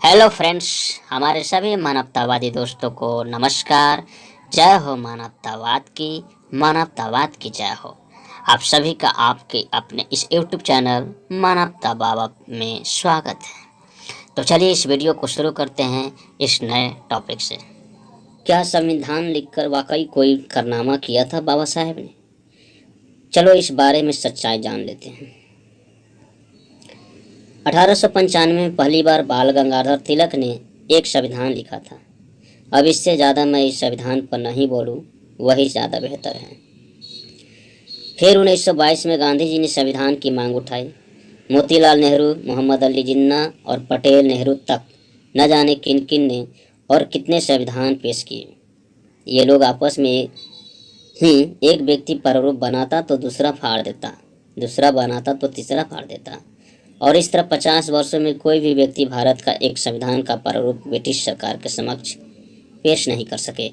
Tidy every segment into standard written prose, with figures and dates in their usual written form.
Hello friends, हमारे सभी मानवतावादी दोस्तों को नमस्कार। जय हो मानवतावाद की जय हो। आप सभी का आपके अपने इस यूट्यूब चैनल मानवतावाद में स्वागत है। तो चलिए इस वीडियो को शुरू करते हैं इस नए टॉपिक से। क्या संविधान लिखकर वाकई कोई कारनामा किया था बाबा साहेब ने? चलो इस बारे में सच्चाई जान लेते हैं। 1895 में पहली बार बाल गंगाधर तिलक ने एक संविधान लिखा था। अब इससे ज़्यादा मैं इस संविधान पर नहीं बोलूं, वही ज़्यादा बेहतर है। फिर 1922 में गांधी जी ने संविधान की मांग उठाई। मोतीलाल नेहरू, मोहम्मद अली जिन्ना और पटेल नेहरू तक न जाने किन किन ने और कितने संविधान पेश किए। ये लोग आपस में ही एक व्यक्ति प्रारूप बनाता तो दूसरा फाड़ देता, दूसरा बनाता तो तीसरा फाड़ देता, और इस तरह 50 वर्षों में कोई भी व्यक्ति भारत का एक संविधान का प्रारूप ब्रिटिश सरकार के समक्ष पेश नहीं कर सके।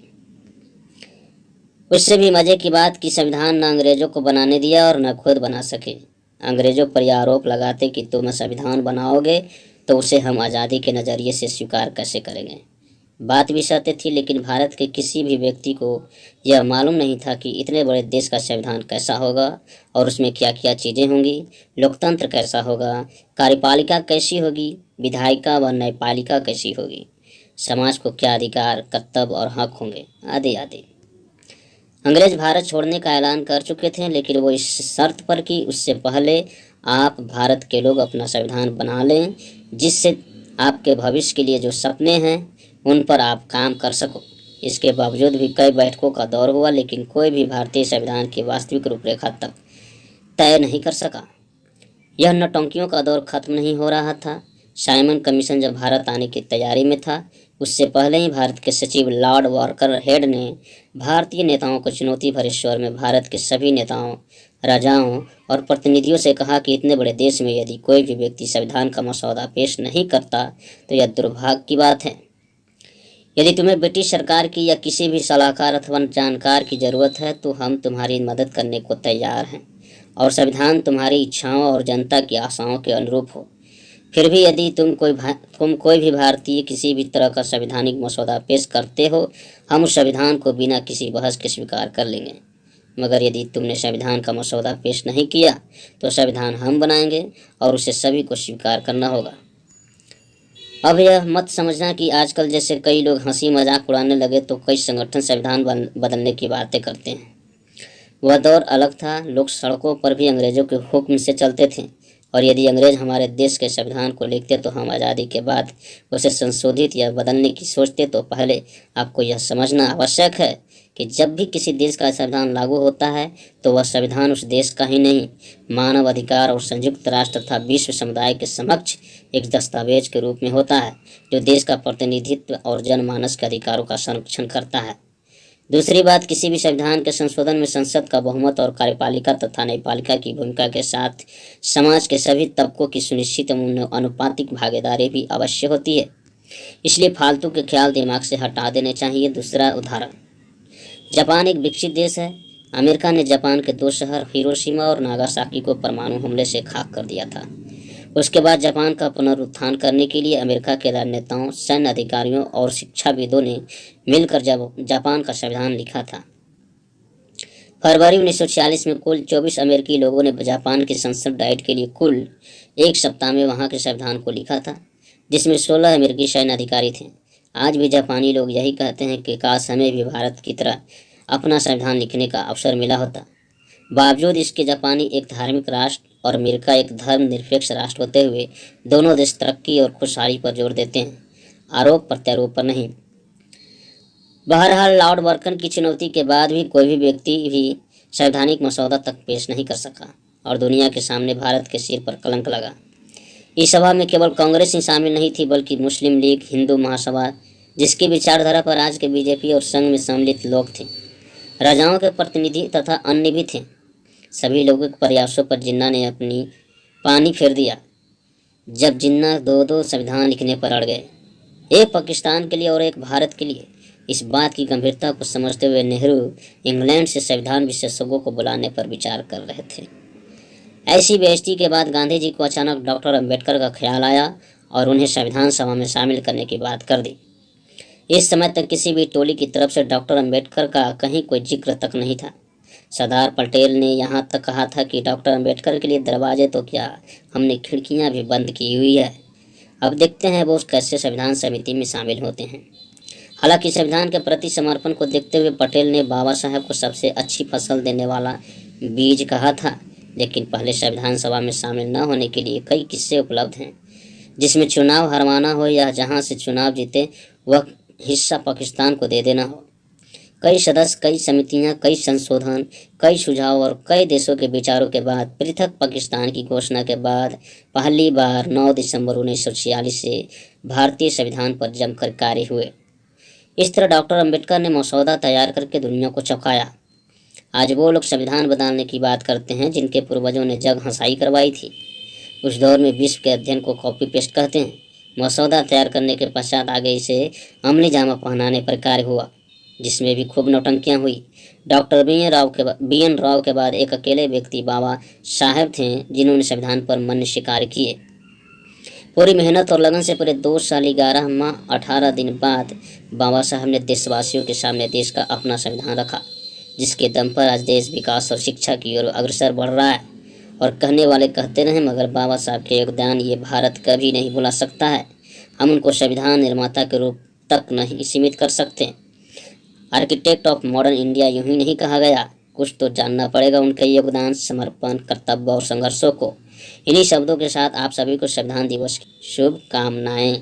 उससे भी मजे की बात कि संविधान न अंग्रेजों को बनाने दिया और न खुद बना सके। अंग्रेजों पर यह आरोप लगाते कि तुम संविधान बनाओगे तो उसे हम आज़ादी के नज़रिए से स्वीकार कैसे करेंगे। बात भी सत्य थी, लेकिन भारत के किसी भी व्यक्ति को यह मालूम नहीं था कि इतने बड़े देश का संविधान कैसा होगा और उसमें क्या क्या चीज़ें होंगी, लोकतंत्र कैसा होगा, कार्यपालिका कैसी होगी, विधायिका व न्यायपालिका कैसी होगी, समाज को क्या अधिकार, कर्तव्य और हक होंगे, आदि आदि। अंग्रेज भारत छोड़ने का ऐलान कर चुके थे, लेकिन वो इस शर्त पर कि उससे पहले आप भारत के लोग अपना संविधान बना लें, जिससे आपके भविष्य के लिए जो सपने हैं उन पर आप काम कर सको। इसके बावजूद भी कई बैठकों का दौर हुआ, लेकिन कोई भी भारतीय संविधान की वास्तविक रूपरेखा तक तय नहीं कर सका। यह नौटंकियों का दौर खत्म नहीं हो रहा था। साइमन कमीशन जब भारत आने की तैयारी में था, उससे पहले ही भारत के सचिव लॉर्ड वाकर हेड ने भारतीय नेताओं को चुनौती भरे स्वर में भारत के सभी नेताओं, राजाओं और प्रतिनिधियों से कहा कि इतने बड़े देश में यदि कोई भी व्यक्ति संविधान का मसौदा पेश नहीं करता तो यह दुर्भाग्य की बात है। यदि तुम्हें ब्रिटिश सरकार की या किसी भी सलाहकार अथवा जानकार की ज़रूरत है तो हम तुम्हारी मदद करने को तैयार हैं, और संविधान तुम्हारी इच्छाओं और जनता की आशाओं के अनुरूप हो। फिर भी यदि तुम कोई भी भारतीय किसी भी तरह का संवैधानिक मसौदा पेश करते हो, हम उस संविधान को बिना किसी बहस के स्वीकार कर लेंगे। मगर यदि तुमने संविधान का मसौदा पेश नहीं किया तो संविधान हम बनाएंगे और उसे सभी को स्वीकार करना होगा। अब यह मत समझना कि आजकल जैसे कई लोग हंसी मजाक उड़ाने लगे तो कई संगठन संविधान बदलने की बातें करते हैं। वह दौर अलग था। लोग सड़कों पर भी अंग्रेजों के हुक्म से चलते थे, और यदि अंग्रेज हमारे देश के संविधान को लिखते तो हम आज़ादी के बाद उसे संशोधित या बदलने की सोचते। तो पहले आपको यह समझना आवश्यक है कि जब भी किसी देश का संविधान लागू होता है तो वह संविधान उस देश का ही नहीं, मानव अधिकार और संयुक्त राष्ट्र तथा विश्व समुदाय के समक्ष एक दस्तावेज के रूप में होता है, जो देश का प्रतिनिधित्व और जनमानस के अधिकारों का संरक्षण करता है। दूसरी बात, किसी भी संविधान के संशोधन में संसद का बहुमत और कार्यपालिका तथा न्यायपालिका की भूमिका के साथ समाज के सभी तबकों की सुनिश्चित अनुपातिक भागीदारी भी अवश्य होती है। इसलिए फालतू के ख्याल दिमाग से हटा देने चाहिए। दूसरा उदाहरण, जापान एक विकसित देश है। अमेरिका ने जापान के 2 शहर हिरोशिमा और नागासाकी को परमाणु हमले से खाक कर दिया था। उसके बाद जापान का पुनरुत्थान करने के लिए अमेरिका के राजनेताओं, सैन्य अधिकारियों और शिक्षाविदों ने मिलकर जापान का संविधान लिखा था। फरवरी 1946 में कुल 24 अमेरिकी लोगों ने जापान की संसद डाइट के लिए कुल 1 सप्ताह में वहां के संविधान को लिखा था, जिसमें 16 अमेरिकी सैन्य अधिकारी थे। आज भी जापानी लोग यही कहते हैं कि काश हमें भी भारत की तरह अपना संविधान लिखने का अवसर मिला होता। बावजूद इसके जापानी एक धार्मिक राष्ट्र और अमेरिका एक धर्मनिरपेक्ष राष्ट्र होते हुए दोनों देश तरक्की और खुशहाली पर जोर देते हैं, आरोप प्रत्यारोप पर नहीं। बहरहाल लॉर्ड वर्कन की चुनौती के बाद भी कोई भी व्यक्ति भी संवैधानिक मसौदा तक पेश नहीं कर सका, और दुनिया के सामने भारत के सिर पर कलंक लगा। इस सभा में केवल कांग्रेस ही शामिल नहीं थी, बल्कि मुस्लिम लीग, हिंदू महासभा, जिसकी विचारधारा पर आज के बीजेपी और संघ में सम्मिलित लोग थे, राजाओं के प्रतिनिधि तथा अन्य भी थे। सभी लोगों के प्रयासों पर जिन्ना ने अपनी पानी फेर दिया। जब जिन्ना 2-2 संविधान लिखने पर अड़ गए, एक पाकिस्तान के लिए और एक भारत के लिए, इस बात की गंभीरता को समझते हुए नेहरू इंग्लैंड से संविधान विशेषज्ञों को बुलाने पर विचार कर रहे थे। ऐसी बेइज्जती के बाद गांधी जी को अचानक डॉक्टर अम्बेडकर का ख्याल आया और उन्हें संविधान सभा में शामिल करने की बात कर दी। इस समय तक किसी भी टोली की तरफ से डॉक्टर अंबेडकर का कहीं कोई जिक्र तक नहीं था। सरदार पटेल ने यहाँ तक कहा था कि डॉक्टर अंबेडकर के लिए दरवाजे तो क्या, हमने खिड़कियाँ भी बंद की हुई है। अब देखते हैं वो कैसे संविधान समिति में शामिल होते हैं। हालांकि संविधान के प्रति समर्पण को देखते हुए पटेल ने बाबा साहब को सबसे अच्छी फसल देने वाला बीज कहा था, लेकिन पहले संविधान सभा में शामिल न होने के लिए कई किस्से उपलब्ध हैं, जिसमें चुनाव हरवाना हो या जहां से चुनाव जीते वह हिस्सा पाकिस्तान को दे देना हो। कई सदस्य, कई समितियां, कई संशोधन, कई सुझाव और कई देशों के विचारों के बाद पृथक पाकिस्तान की घोषणा के बाद पहली बार 9 दिसंबर 1946 से भारतीय संविधान पर जमकर कार्य हुए। इस तरह डॉक्टर अंबेडकर ने मसौदा तैयार करके दुनिया को चौंकाया। आज वो लोग संविधान बदलने की बात करते हैं जिनके पूर्वजों ने जग हंसाई करवाई थी। उस दौर में विश्व के अध्ययन को कॉपी पेस्ट कहते हैं। मसौदा तैयार करने के पश्चात आगे इसे अमली जामा पहनाने पर कार्य हुआ, जिसमें भी खूब नौटंकियां हुई। Doctor BN. राव के बाद एक अकेले व्यक्ति बाबा साहेब थे जिन्होंने संविधान पर मन शिकार किए। पूरी मेहनत और लगन से पूरे 2 साल 11 माह 18 दिन बाद बाबा साहब ने देशवासियों के सामने देश का अपना संविधान रखा, जिसके दम पर आज देश विकास और शिक्षा की ओर अग्रसर बढ़ रहा है। और कहने वाले कहते रहे, मगर बाबा साहब के योगदान ये भारत कभी नहीं भुला सकता है। हम उनको संविधान निर्माता के रूप तक नहीं सीमित कर सकते। आर्किटेक्ट ऑफ मॉडर्न इंडिया यूं ही नहीं कहा गया, कुछ तो जानना पड़ेगा उनके योगदान, समर्पण, कर्तव्य और संघर्षों को। इन्हीं शब्दों के साथ आप सभी को संविधान दिवस की शुभकामनाएं।